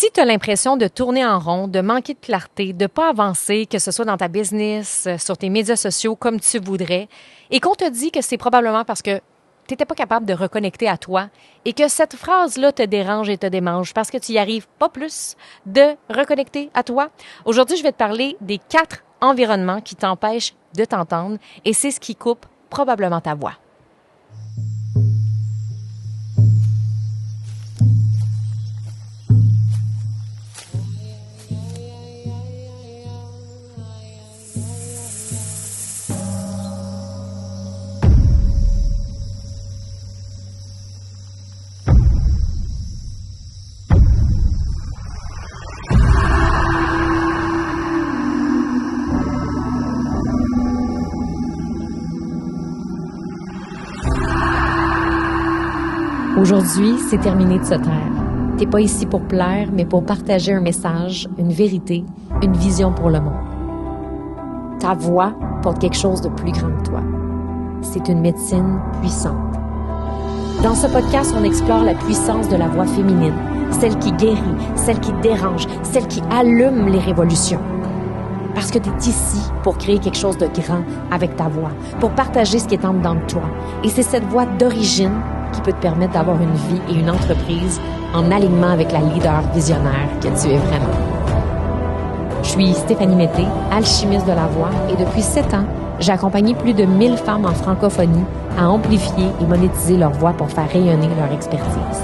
Si tu as l'impression de tourner en rond, de manquer de clarté, de ne pas avancer, que ce soit dans ta business, sur tes médias sociaux comme tu voudrais, et qu'on te dit que c'est probablement parce que tu n'étais pas capable de reconnecter à toi et que cette phrase-là te dérange et te démange parce que tu n'y arrives pas plus de reconnecter à toi, aujourd'hui, je vais te parler des 4 environnements qui t'empêchent de t'entendre et c'est ce qui coupe probablement ta voix. Aujourd'hui, c'est terminé de se taire. T'es pas ici pour plaire, mais pour partager un message, une vérité, une vision pour le monde. Ta voix porte quelque chose de plus grand que toi. C'est une médecine puissante. Dans ce podcast, on explore la puissance de la voix féminine, celle qui guérit, celle qui dérange, celle qui allume les révolutions. Parce que tu es ici pour créer quelque chose de grand avec ta voix, pour partager ce qui est en dedans de toi. Et c'est cette voix d'origine qui peut te permettre d'avoir une vie et une entreprise en alignement avec la leader visionnaire que tu es vraiment. Je suis Stéphanie Mété, alchimiste de la voix, et depuis 7 ans, j'ai accompagné plus de 1000 femmes en francophonie à amplifier et monétiser leur voix pour faire rayonner leur expertise.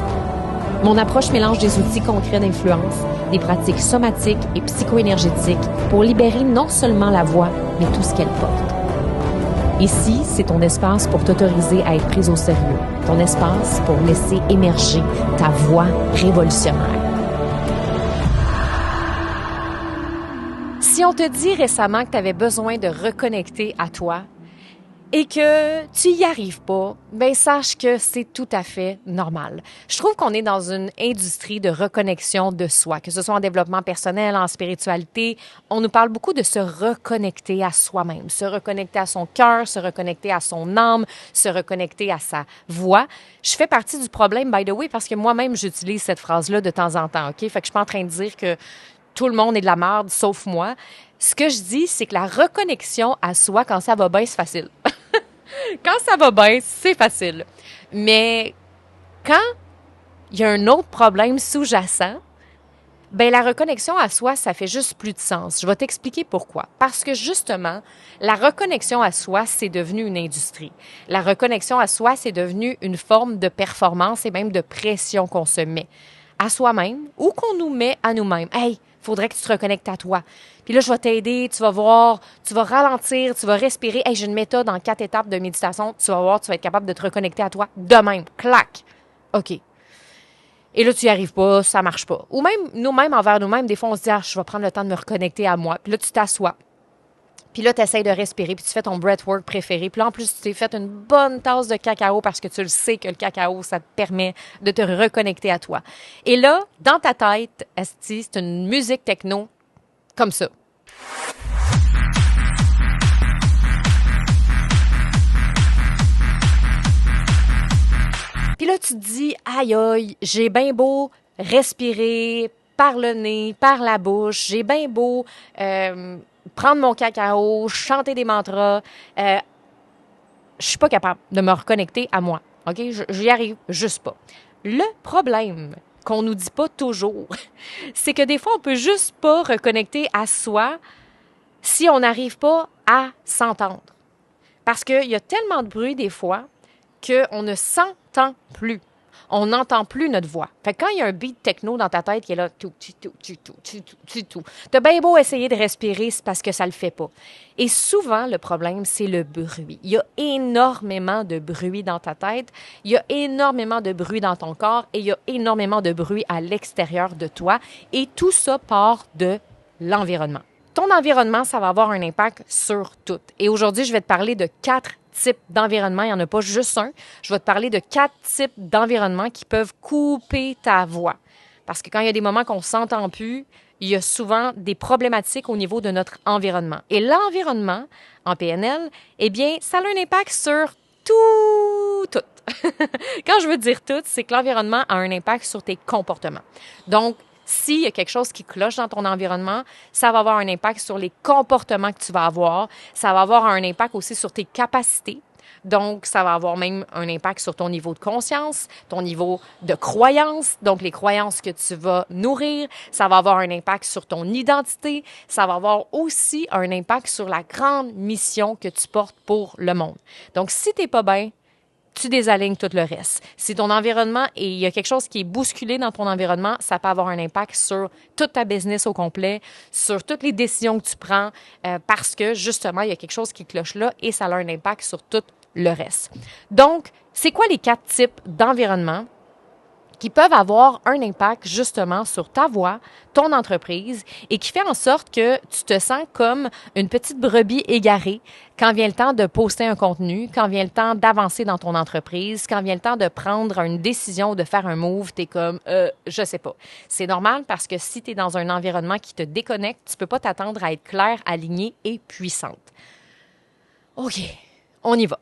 Mon approche mélange des outils concrets d'influence, des pratiques somatiques et psycho-énergétiques pour libérer non seulement la voix, mais tout ce qu'elle porte. Ici, c'est ton espace pour t'autoriser à être prise au sérieux, ton espace pour laisser émerger ta voix révolutionnaire. Si on te dit récemment que tu avais besoin de reconnecter à toi et que tu y arrives pas, ben sache que c'est tout à fait normal. Je trouve qu'on est dans une industrie de reconnexion de soi, que ce soit en développement personnel, en spiritualité. On nous parle beaucoup de se reconnecter à soi-même, se reconnecter à son cœur, se reconnecter à son âme, se reconnecter à sa voix. Je fais partie du problème, by the way, parce que moi-même, j'utilise cette phrase-là de temps en temps, OK? Fait que je suis pas en train de dire que tout le monde est de la merde, sauf moi. Ce que je dis, c'est que la reconnexion à soi, quand ça va bien, c'est facile. Quand ça va bien, c'est facile. Mais quand il y a un autre problème sous-jacent, ben la reconnexion à soi, ça fait juste plus de sens. Je vais t'expliquer pourquoi. Parce que justement, la reconnexion à soi, c'est devenu une industrie. La reconnexion à soi, c'est devenu une forme de performance et même de pression qu'on se met à soi-même ou qu'on nous met à nous-mêmes. Hey, faudrait que tu te reconnectes à toi. Puis là, je vais t'aider, tu vas voir, tu vas ralentir, tu vas respirer. Hey, j'ai une méthode en 4 étapes de méditation. Tu vas voir, tu vas être capable de te reconnecter à toi de même. Clac! OK. Et là, tu n'y arrives pas, ça marche pas. Ou même, nous-mêmes, envers nous-mêmes, des fois, on se dit, je vais prendre le temps de me reconnecter à moi. Puis là, tu t'assois. Puis là, tu essaies de respirer, puis tu fais ton breathwork préféré. Puis là, en plus, tu t'es fait une bonne tasse de cacao parce que tu le sais que le cacao, ça te permet de te reconnecter à toi. Et là, dans ta tête, esti, c'est une musique techno comme ça. Puis là, tu te dis, aïe, aïe, j'ai bien beau respirer par le nez, par la bouche, j'ai bien beau prendre mon cacao, chanter des mantras, je suis pas capable de me reconnecter à moi. OK? J'y arrive juste pas. Le problème qu'on nous dit pas toujours, c'est que des fois, on peut juste pas reconnecter à soi si on n'arrive pas à s'entendre. Parce qu'il y a tellement de bruit des fois qu'on ne s'entend plus. On n'entend plus notre voix. Fait que quand il y a un beat techno dans ta tête qui est là, tout. T'as bien beau essayer de respirer, c'est parce que ça le fait pas. Et souvent, le problème, c'est le bruit. Il y a énormément de bruit dans ta tête, il y a énormément de bruit dans ton corps et il y a énormément de bruit à l'extérieur de toi. Et tout ça part de l'environnement. Ton environnement, ça va avoir un impact sur tout. Et aujourd'hui, je vais te parler de 4 types d'environnement. Il n'y en a pas juste un. Je vais te parler de 4 types d'environnement qui peuvent couper ta voix. Parce que quand il y a des moments qu'on ne s'entend plus, il y a souvent des problématiques au niveau de notre environnement. Et l'environnement, en PNL, eh bien, ça a un impact sur tout. Quand je veux dire tout, c'est que l'environnement a un impact sur tes comportements. Donc, S'il y a quelque chose qui cloche dans ton environnement, ça va avoir un impact sur les comportements que tu vas avoir. Ça va avoir un impact aussi sur tes capacités. Donc, ça va avoir même un impact sur ton niveau de conscience, ton niveau de croyance, donc les croyances que tu vas nourrir. Ça va avoir un impact sur ton identité. Ça va avoir aussi un impact sur la grande mission que tu portes pour le monde. Donc, si tu n'es pas bien, tu désalignes tout le reste. Si ton environnement et il y a quelque chose qui est bousculé dans ton environnement, ça peut avoir un impact sur toute ta business au complet, sur toutes les décisions que tu prends, parce que justement, il y a quelque chose qui cloche là et ça a un impact sur tout le reste. Donc, c'est quoi les 4 types d'environnement qui peuvent avoir un impact justement sur ta voix, ton entreprise et qui fait en sorte que tu te sens comme une petite brebis égarée quand vient le temps de poster un contenu, quand vient le temps d'avancer dans ton entreprise, quand vient le temps de prendre une décision ou de faire un move, tu es comme je sais pas. C'est normal parce que si tu es dans un environnement qui te déconnecte, tu peux pas t'attendre à être claire, alignée et puissante. OK, on y va.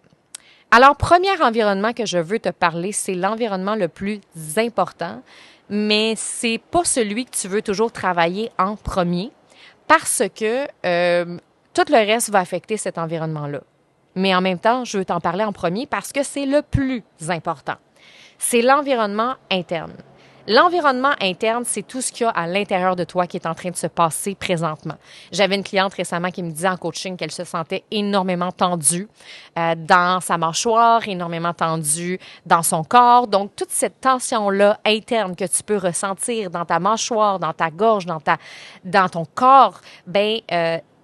Alors, premier environnement que je veux te parler, c'est l'environnement le plus important, mais c'est pas celui que tu veux toujours travailler en premier parce que tout le reste va affecter cet environnement-là. Mais en même temps, je veux t'en parler en premier parce que c'est le plus important. C'est l'environnement interne. L'environnement interne, c'est tout ce qu'il y a à l'intérieur de toi qui est en train de se passer présentement. J'avais une cliente récemment qui me disait en coaching qu'elle se sentait énormément tendue dans sa mâchoire, énormément tendue dans son corps. Donc, toute cette tension-là interne que tu peux ressentir dans ta mâchoire, dans ta gorge, dans ton corps,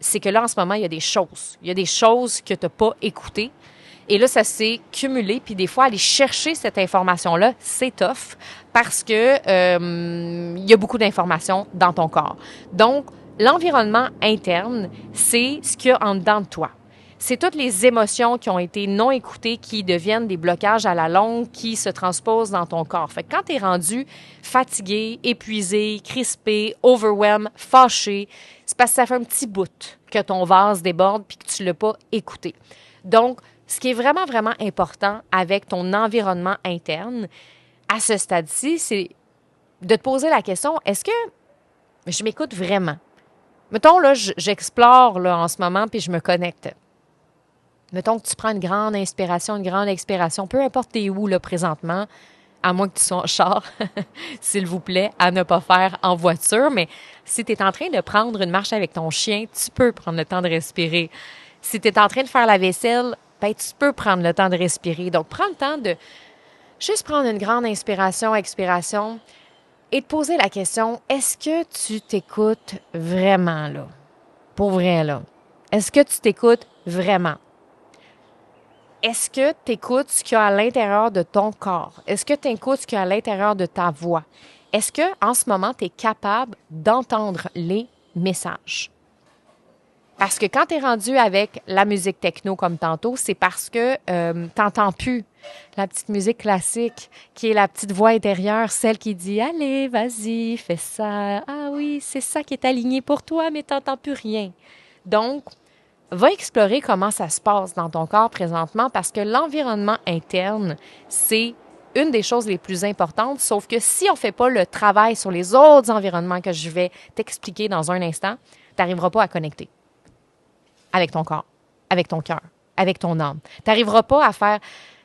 c'est que là, en ce moment, il y a des choses. Il y a des choses que tu n'as pas écoutées. Et là, ça s'est cumulé. Puis des fois, aller chercher cette information-là, c'est tough parce que il y a beaucoup d'informations dans ton corps. Donc, l'environnement interne, c'est ce qu'il y a en dedans de toi. C'est toutes les émotions qui ont été non écoutées qui deviennent des blocages à la longue qui se transposent dans ton corps. Fait que quand tu es rendu fatigué, épuisé, crispé, overwhelmed, fâché, c'est parce que ça fait un petit bout que ton vase déborde puis que tu ne l'as pas écouté. Donc, ce qui est vraiment, vraiment important avec ton environnement interne, à ce stade-ci, c'est de te poser la question, est-ce que je m'écoute vraiment? Mettons, là, j'explore là, en ce moment, puis je me connecte. Mettons que tu prends une grande inspiration, une grande expiration, peu importe t'es où là, présentement, à moins que tu sois en char, s'il vous plaît, à ne pas faire en voiture. Mais si tu es en train de prendre une marche avec ton chien, tu peux prendre le temps de respirer. Si tu es en train de faire la vaisselle, tu peux prendre le temps de respirer. Donc, prends le temps de juste prendre une grande inspiration, expiration et te poser la question, est-ce que tu t'écoutes vraiment, là? Pour vrai, là. Est-ce que tu t'écoutes vraiment? Est-ce que tu écoutes ce qu'il y a à l'intérieur de ton corps? Est-ce que tu écoutes ce qu'il y a à l'intérieur de ta voix? Est-ce que en ce moment, tu es capable d'entendre les messages? Parce que quand tu es rendu avec la musique techno comme tantôt, c'est parce que tu n'entends plus la petite musique classique qui est la petite voix intérieure, celle qui dit « Allez, vas-y, fais ça. Ah oui, c'est ça qui est aligné pour toi, mais tu n'entends plus rien. » Donc, va explorer comment ça se passe dans ton corps présentement parce que l'environnement interne, c'est une des choses les plus importantes, sauf que si on ne fait pas le travail sur les autres environnements que je vais t'expliquer dans un instant, tu n'arriveras pas à connecter avec ton corps, avec ton cœur, avec ton âme. Tu n'arriveras pas à faire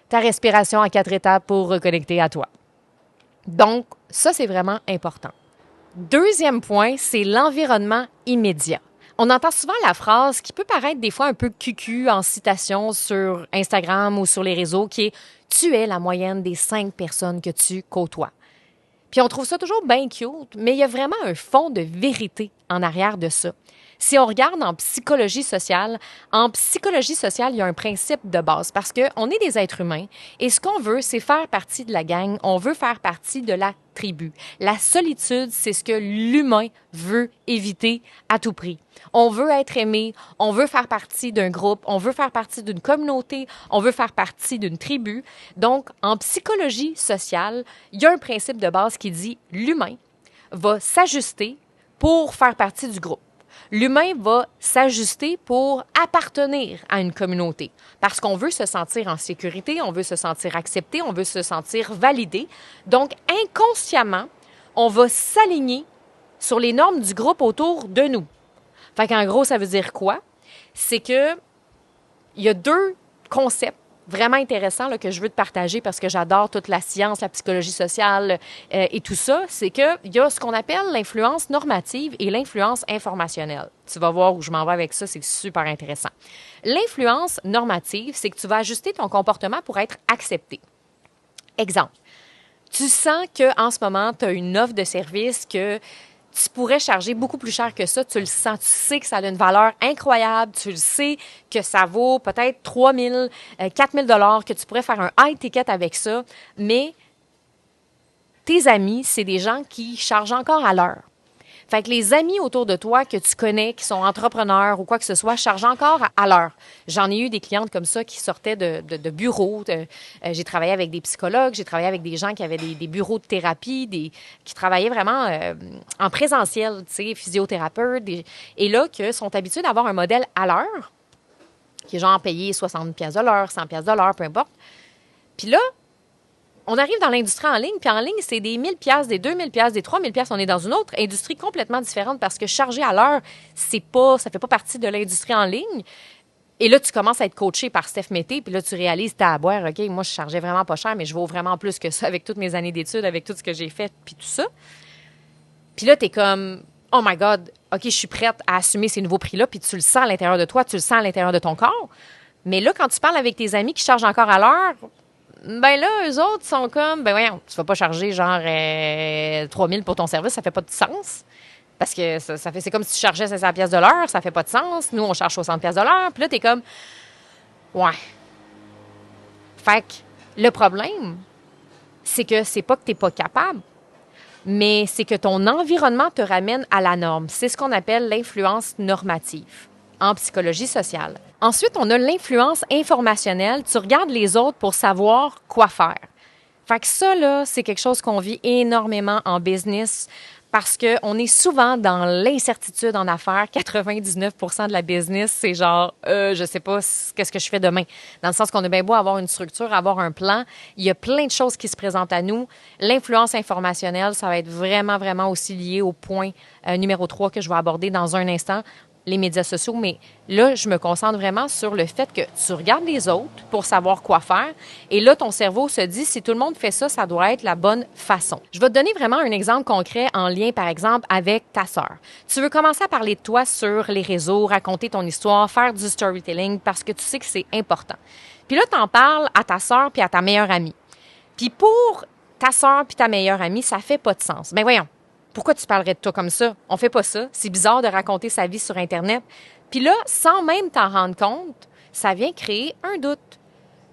ta respiration en 4 étapes pour reconnecter à toi. Donc, ça, c'est vraiment important. Deuxième point, c'est l'environnement immédiat. On entend souvent la phrase qui peut paraître des fois un peu cucu en citation sur Instagram ou sur les réseaux qui est « Tu es la moyenne des 5 personnes que tu côtoies ». Puis on trouve ça toujours bien cute, mais il y a vraiment un fond de vérité en arrière de ça. Si on regarde en psychologie sociale, il y a un principe de base parce qu'on est des êtres humains et ce qu'on veut, c'est faire partie de la gang, on veut faire partie de la tribu. La solitude, c'est ce que l'humain veut éviter à tout prix. On veut être aimé, on veut faire partie d'un groupe, on veut faire partie d'une communauté, on veut faire partie d'une tribu. Donc, en psychologie sociale, il y a un principe de base qui dit l'humain va s'ajuster pour faire partie du groupe. L'humain va s'ajuster pour appartenir à une communauté parce qu'on veut se sentir en sécurité, on veut se sentir accepté, on veut se sentir validé. Donc, inconsciemment, on va s'aligner sur les normes du groupe autour de nous. Fait qu'en gros, ça veut dire quoi? C'est que il y a deux concepts vraiment intéressants là, que je veux te partager parce que j'adore toute la science, la psychologie sociale et tout ça. C'est qu'il y a ce qu'on appelle l'influence normative et l'influence informationnelle. Tu vas voir où je m'en vais avec ça, c'est super intéressant. L'influence normative, c'est que tu vas ajuster ton comportement pour être accepté. Exemple, tu sens qu'en ce moment, tu as une offre de service que tu pourrais charger beaucoup plus cher que ça. Tu le sens, tu sais que ça a une valeur incroyable. Tu le sais que ça vaut peut-être 3 000, 4 000 $, que tu pourrais faire un high ticket avec ça. Mais tes amis, c'est des gens qui chargent encore à l'heure. Fait que les amis autour de toi que tu connais, qui sont entrepreneurs ou quoi que ce soit, chargent encore à l'heure. J'en ai eu des clientes comme ça qui sortaient de bureaux. J'ai travaillé avec des psychologues, j'ai travaillé avec des gens qui avaient des bureaux de thérapie, qui travaillaient vraiment en présentiel, tu sais, physiothérapeutes. Et là, qui sont habitués d'avoir un modèle à l'heure, qui est genre payé 60 $ de l'heure, 100 $ de l'heure, peu importe. Puis là, on arrive dans l'industrie en ligne, puis en ligne, c'est des 1 000 $, des 2 000 $, des 3 000 $. On est dans une autre industrie complètement différente parce que charger à l'heure, ça fait pas partie de l'industrie en ligne. Et là, tu commences à être coaché par Steph Mété, puis là, tu réalises, t'as à boire, OK, moi, je chargeais vraiment pas cher, mais je vaux vraiment plus que ça avec toutes mes années d'études, avec tout ce que j'ai fait, puis tout ça. Puis là, t'es comme, oh my God, OK, je suis prête à assumer ces nouveaux prix-là, puis tu le sens à l'intérieur de toi, tu le sens à l'intérieur de ton corps. Mais là, quand tu parles avec tes amis qui chargent encore à l'heure, ben là, eux autres sont comme, ben voyons, tu vas pas charger genre 3 000 pour ton service, ça fait pas de sens. Parce que c'est comme si tu chargeais 500 $ de l'heure, ça fait pas de sens. Nous, on charge 60 $ de l'heure. Puis là, t'es comme, ouais. Fait que le problème, c'est que c'est pas que t'es pas capable, mais c'est que ton environnement te ramène à la norme. C'est ce qu'on appelle l'influence normative en psychologie sociale. Ensuite, on a l'influence informationnelle. Tu regardes les autres pour savoir quoi faire. Fait que ça, là, c'est quelque chose qu'on vit énormément en business parce qu'on est souvent dans l'incertitude en affaires. 99 % de la business, c'est genre, je sais pas qu'est-ce que je fais demain. Dans le sens qu'on a bien beau avoir une structure, avoir un plan. Il y a plein de choses qui se présentent à nous. L'influence informationnelle, ça va être vraiment, vraiment aussi lié au point numéro 3 que je vais aborder dans un instant, les médias sociaux, mais là, je me concentre vraiment sur le fait que tu regardes les autres pour savoir quoi faire et là, ton cerveau se dit, si tout le monde fait ça, ça doit être la bonne façon. Je vais te donner vraiment un exemple concret en lien, par exemple, avec ta sœur. Tu veux commencer à parler de toi sur les réseaux, raconter ton histoire, faire du storytelling parce que tu sais que c'est important. Puis là, tu en parles à ta sœur puis à ta meilleure amie. Puis pour ta sœur puis ta meilleure amie, ça fait pas de sens. Ben voyons. Pourquoi tu parlerais de toi comme ça? On fait pas ça. C'est bizarre de raconter sa vie sur Internet. Puis là, sans même t'en rendre compte, ça vient créer un doute.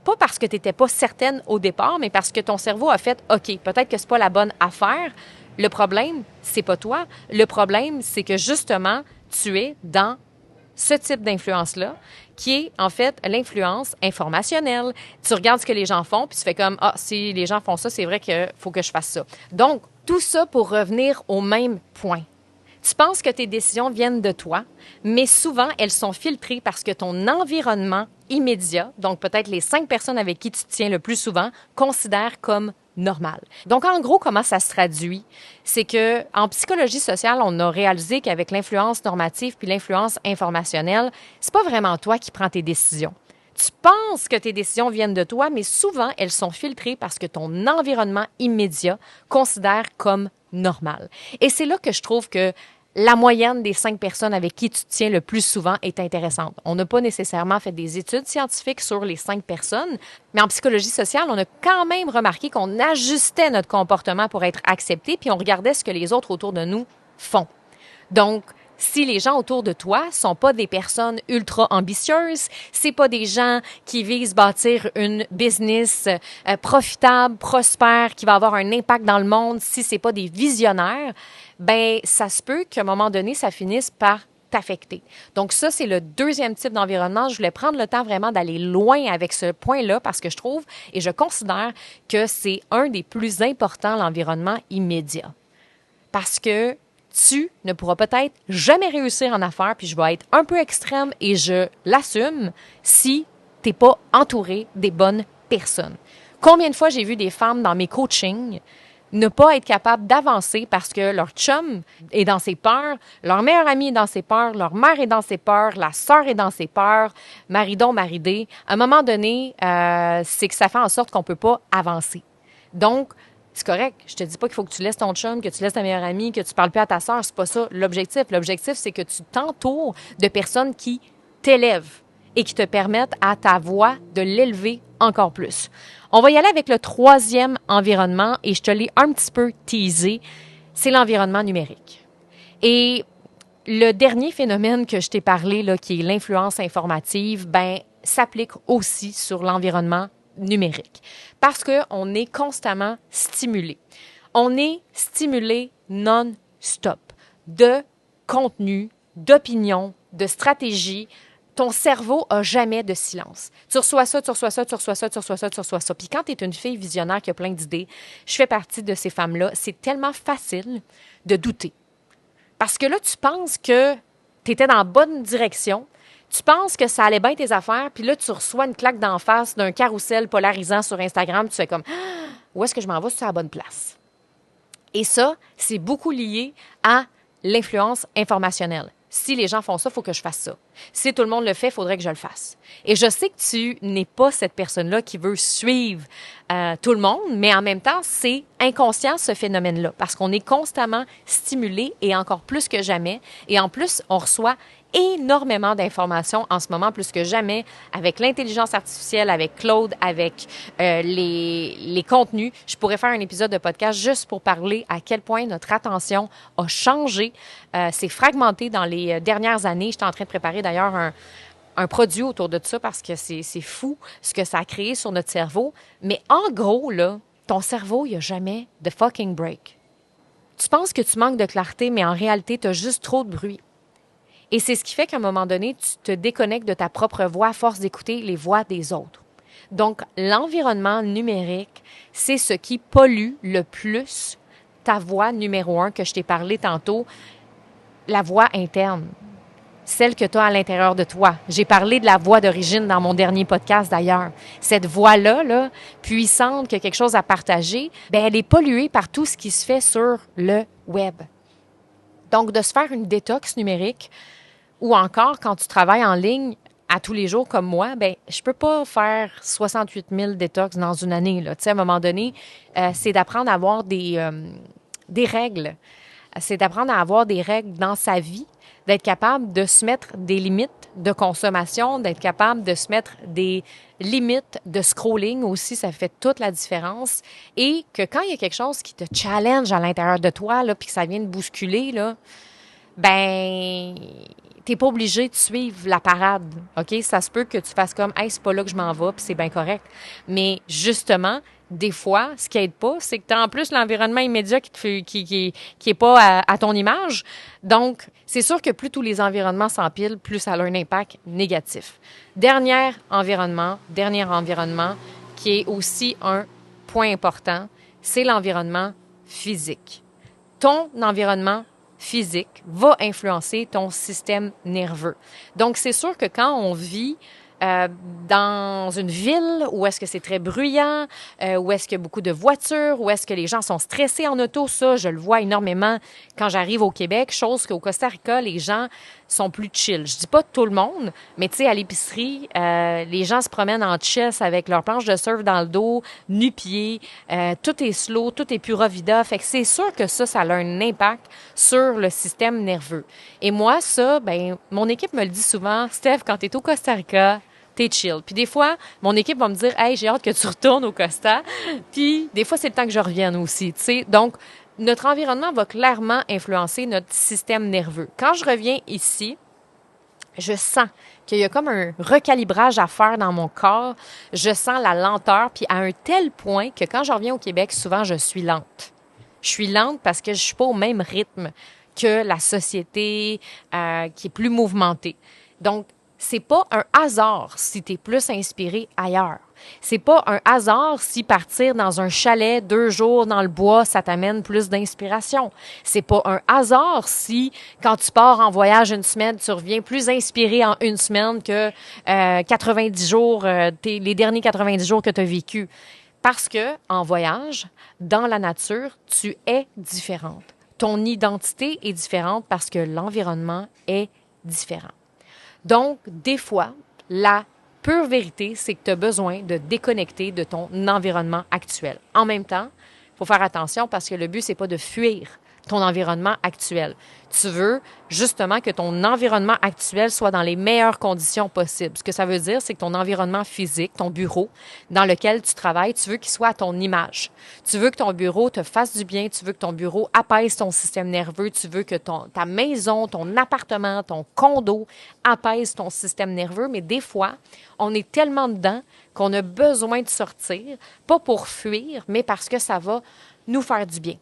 Pas parce que tu n'étais pas certaine au départ, mais parce que ton cerveau a fait « OK, peut-être que c'est pas la bonne affaire. » Le problème, c'est pas toi. Le problème, c'est que justement, tu es dans ce type d'influence-là, qui est en fait l'influence informationnelle. Tu regardes ce que les gens font, puis tu fais comme « Ah, si les gens font ça, c'est vrai qu'il faut que je fasse ça. » Donc, tout ça pour revenir au même point. Tu penses que tes décisions viennent de toi, mais souvent, elles sont filtrées parce que ton environnement immédiat, donc peut-être les 5 personnes avec qui tu te tiens le plus souvent, considèrent comme normal. Donc, en gros, comment ça se traduit? C'est que en psychologie sociale, on a réalisé qu'avec l'influence normative puis l'influence informationnelle, c'est pas vraiment toi qui prends tes décisions. Tu penses que tes décisions viennent de toi, mais souvent, elles sont filtrées parce que ton environnement immédiat considère comme normal. Et c'est là que je trouve que la moyenne des 5 personnes avec qui tu te tiens le plus souvent est intéressante. On n'a pas nécessairement fait des études scientifiques sur les 5 personnes, mais en psychologie sociale, on a quand même remarqué qu'on ajustait notre comportement pour être accepté, puis on regardait ce que les autres autour de nous font. Donc, si les gens autour de toi sont pas des personnes ultra ambitieuses, c'est pas des gens qui visent bâtir une business profitable, prospère, qui va avoir un impact dans le monde, si c'est pas des visionnaires, ben ça se peut qu'à un moment donné, ça finisse par t'affecter. Donc ça, c'est le deuxième type d'environnement. Je voulais prendre le temps vraiment d'aller loin avec ce point-là parce que je trouve et je considère que c'est un des plus importants, l'environnement immédiat. Parce que tu ne pourras peut-être jamais réussir en affaires, puis je vais être un peu extrême et je l'assume, si tu n'es pas entouré des bonnes personnes. Combien de fois j'ai vu des femmes dans mes coachings ne pas être capable d'avancer parce que leur chum est dans ses peurs, leur meilleur ami est dans ses peurs, leur mère est dans ses peurs, la sœur est dans ses peurs, maridon, maridé. À un moment donné, c'est que ça fait en sorte qu'on ne peut pas avancer. Donc, c'est correct. Je te dis pas qu'il faut que tu laisses ton chum, que tu laisses ta meilleure amie, que tu parles plus à ta sœur. C'est pas ça l'objectif. L'objectif, c'est que tu t'entoures de personnes qui t'élèvent et qui te permettent à ta voix de l'élever encore plus. On va y aller avec le troisième environnement et je te l'ai un petit peu teasé. C'est l'environnement numérique. Et le dernier phénomène que je t'ai parlé, là, qui est l'influence informative, s'applique aussi sur l'environnement numérique parce qu'on est constamment stimulé. On est stimulé non-stop de contenu, d'opinion, de stratégie. Ton cerveau a jamais de silence. Tu reçois ça, tu reçois ça, tu reçois ça, tu reçois ça, tu reçois ça. Puis quand tu es une fille visionnaire qui a plein d'idées, je fais partie de ces femmes-là. C'est tellement facile de douter. Parce que là, tu penses que tu étais dans la bonne direction, tu penses que ça allait bien tes affaires, puis là, tu reçois une claque d'en face d'un carrousel polarisant sur Instagram, tu fais comme « Où est-ce que je m'en vais? C'est à la bonne place? » Et ça, c'est beaucoup lié à l'influence informationnelle. Si les gens font ça, il faut que je fasse ça. Si tout le monde le fait, il faudrait que je le fasse. Et je sais que tu n'es pas cette personne-là qui veut suivre tout le monde, mais en même temps, c'est inconscient ce phénomène-là parce qu'on est constamment stimulé et encore plus que jamais. Et en plus, on reçoit énormément d'informations en ce moment, plus que jamais, avec l'intelligence artificielle, avec Claude, avec les contenus. Je pourrais faire un épisode de podcast juste pour parler à quel point notre attention a changé. C'est fragmenté dans les dernières années. J'étais en train de préparer d'ailleurs un produit autour de ça parce que c'est fou ce que ça a créé sur notre cerveau. Mais en gros, là, ton cerveau, il n'y a jamais de fucking break. Tu penses que tu manques de clarté, mais en réalité, tu as juste trop de bruit. Et c'est ce qui fait qu'à un moment donné, tu te déconnectes de ta propre voix à force d'écouter les voix des autres. Donc, l'environnement numérique, c'est ce qui pollue le plus ta voix numéro 1 que je t'ai parlé tantôt, la voix interne, celle que tu as à l'intérieur de toi. J'ai parlé de la voix d'origine dans mon dernier podcast d'ailleurs. Cette voix-là, là, puissante, qui a quelque chose à partager, elle est polluée par tout ce qui se fait sur le web. Donc, de se faire une détox numérique ou encore quand tu travailles en ligne à tous les jours comme moi, je peux pas faire 68 000 détox dans une année. Là. Tu sais, à un moment donné, c'est d'apprendre à avoir des règles. C'est d'apprendre à avoir des règles dans sa vie, d'être capable de se mettre des limites de consommation, d'être capable de se mettre des limites de scrolling aussi, ça fait toute la différence. Et que quand il y a quelque chose qui te challenge à l'intérieur de toi, là, puis que ça vient de bousculer, là, t'es pas obligé de suivre la parade, OK? Ça se peut que tu fasses comme « Hey, c'est pas là que je m'en vais », puis c'est bien correct. Mais justement, des fois, ce qui aide pas, c'est que tu as en plus l'environnement immédiat qui est pas à ton image. Donc, c'est sûr que plus tous les environnements s'empilent, plus ça a un impact négatif. Dernier environnement qui est aussi un point important, c'est l'environnement physique. Ton environnement physique va influencer ton système nerveux. Donc, c'est sûr que quand on vit dans une ville où est-ce que c'est très bruyant, où est-ce qu'il y a beaucoup de voitures, où est-ce que les gens sont stressés en auto, ça, je le vois énormément quand j'arrive au Québec, chose qu'au Costa Rica, les gens sont plus chill. Je dis pas tout le monde, mais tu sais, à l'épicerie, les gens se promènent en chess avec leur planche de surf dans le dos, nu-pieds, tout est slow, tout est pura vida. Fait que c'est sûr que ça a un impact sur le système nerveux. Et moi, ça, mon équipe me le dit souvent, Steph, quand t'es au Costa Rica, t'es chill. Puis des fois, mon équipe va me dire « Hey, j'ai hâte que tu retournes au Costa. » Puis des fois, c'est le temps que je revienne aussi, tu sais. Donc, notre environnement va clairement influencer notre système nerveux. Quand je reviens ici, je sens qu'il y a comme un recalibrage à faire dans mon corps. Je sens la lenteur, puis à un tel point que quand je reviens au Québec, souvent, je suis lente. Je suis lente parce que je suis pas au même rythme que la société qui est plus mouvementée. Donc, c'est pas un hasard si tu es plus inspiré ailleurs. C'est pas un hasard si partir dans un chalet 2 jours dans le bois, ça t'amène plus d'inspiration. C'est pas un hasard si, quand tu pars en voyage 1 semaine, tu reviens plus inspiré en 1 semaine que 90 jours, les derniers 90 jours que tu as vécu. Parce que en voyage, dans la nature, tu es différente. Ton identité est différente parce que l'environnement est différent. Donc, des fois, la pure vérité, c'est que tu as besoin de déconnecter de ton environnement actuel. En même temps, il faut faire attention parce que le but, c'est pas de fuir ton environnement actuel. Tu veux justement que ton environnement actuel soit dans les meilleures conditions possibles. Ce que ça veut dire, c'est que ton environnement physique, ton bureau dans lequel tu travailles, tu veux qu'il soit à ton image. Tu veux que ton bureau te fasse du bien, tu veux que ton bureau apaise ton système nerveux, tu veux que ta maison, ton appartement, ton condo apaise ton système nerveux, mais des fois, on est tellement dedans qu'on a besoin de sortir, pas pour fuir, mais parce que ça va nous faire du bien.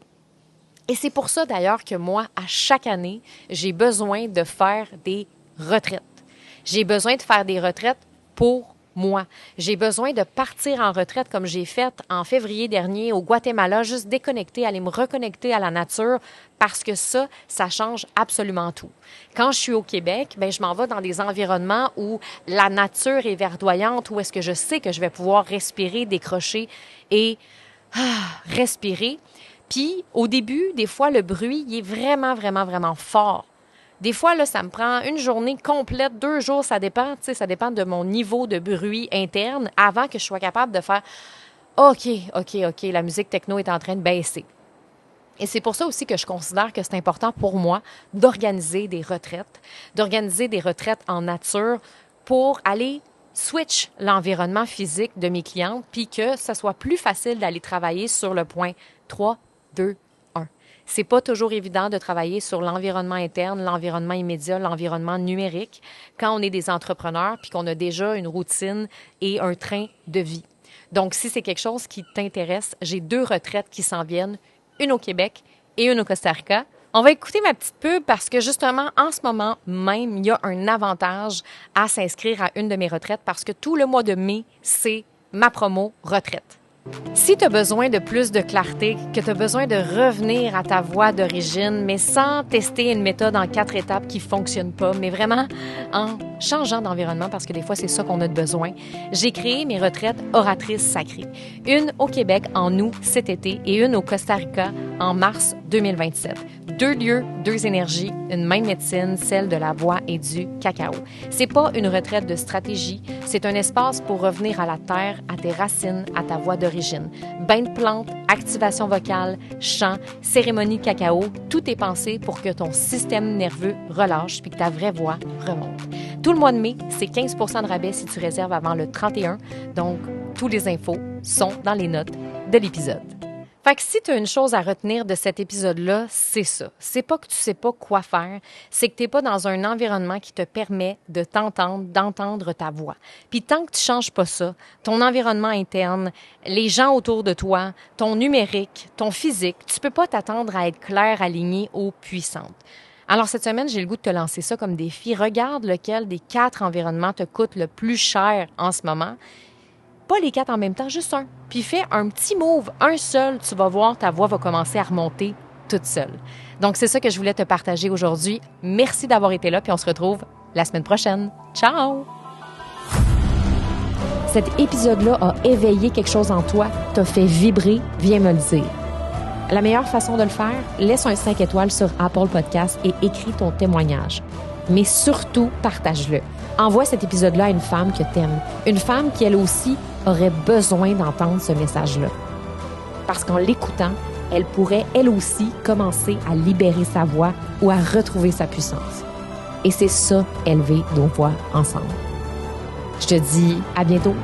Et c'est pour ça, d'ailleurs, que moi, à chaque année, j'ai besoin de faire des retraites. J'ai besoin de faire des retraites pour moi. J'ai besoin de partir en retraite comme j'ai fait en février dernier au Guatemala, juste déconnecter, aller me reconnecter à la nature parce que ça change absolument tout. Quand je suis au Québec, je m'en vais dans des environnements où la nature est verdoyante, où est-ce que je sais que je vais pouvoir respirer, décrocher et respirer. Puis, au début, des fois, le bruit, il est vraiment, vraiment, vraiment fort. Des fois, là, ça me prend une journée complète, 2 jours, ça dépend, ça dépend de mon niveau de bruit interne avant que je sois capable de faire « OK, la musique techno est en train de baisser ». Et c'est pour ça aussi que je considère que c'est important pour moi d'organiser des retraites en nature pour aller switch l'environnement physique de mes clientes puis que ça soit plus facile d'aller travailler sur le point 3, 2, 1. C'est pas toujours évident de travailler sur l'environnement interne, l'environnement immédiat, l'environnement numérique quand on est des entrepreneurs puis qu'on a déjà une routine et un train de vie. Donc, si c'est quelque chose qui t'intéresse, j'ai 2 retraites qui s'en viennent, une au Québec et une au Costa Rica. On va écouter ma petite pub parce que justement, en ce moment même, il y a un avantage à s'inscrire à une de mes retraites parce que tout le mois de mai, c'est ma promo retraite. Si tu as besoin de plus de clarté, que tu as besoin de revenir à ta voie d'origine, mais sans tester une méthode en 4 étapes qui ne fonctionne pas, mais vraiment en changeant d'environnement, parce que des fois, c'est ça qu'on a de besoin, j'ai créé mes retraites oratrices sacrées. Une au Québec en août cet été et une au Costa Rica en mars 2027. 2 lieux, 2 énergies, une même médecine, celle de la voix et du cacao. C'est pas une retraite de stratégie, c'est un espace pour revenir à la terre, à tes racines, à ta voix d'origine. Bain de plantes, activation vocale, chant, cérémonie de cacao, tout est pensé pour que ton système nerveux relâche puis que ta vraie voix remonte. Tout le mois de mai, c'est 15 % de rabais si tu réserves avant le 31. Donc, tous les infos sont dans les notes de l'épisode. Fait que si tu as une chose à retenir de cet épisode-là, c'est ça. C'est pas que tu sais pas quoi faire, c'est que tu n'es pas dans un environnement qui te permet de t'entendre, d'entendre ta voix. Puis tant que tu changes pas ça, ton environnement interne, les gens autour de toi, ton numérique, ton physique, tu peux pas t'attendre à être clair, aligné ou puissante. Alors cette semaine, j'ai le goût de te lancer ça comme défi. Regarde lequel des 4 environnements te coûte le plus cher en ce moment. Pas les 4 en même temps, juste un. Puis fais un petit move, un seul, tu vas voir, ta voix va commencer à remonter toute seule. Donc, c'est ça que je voulais te partager aujourd'hui. Merci d'avoir été là, puis on se retrouve la semaine prochaine. Ciao! Cet épisode-là a éveillé quelque chose en toi, t'a fait vibrer, viens me le dire. La meilleure façon de le faire, laisse un 5 étoiles sur Apple Podcasts et écris ton témoignage. Mais surtout, partage-le. Envoie cet épisode-là à une femme que t'aimes. Une femme qui, elle aussi, aurait besoin d'entendre ce message-là. Parce qu'en l'écoutant, elle pourrait, elle aussi, commencer à libérer sa voix ou à retrouver sa puissance. Et c'est ça, élever nos voix ensemble. Je te dis à bientôt.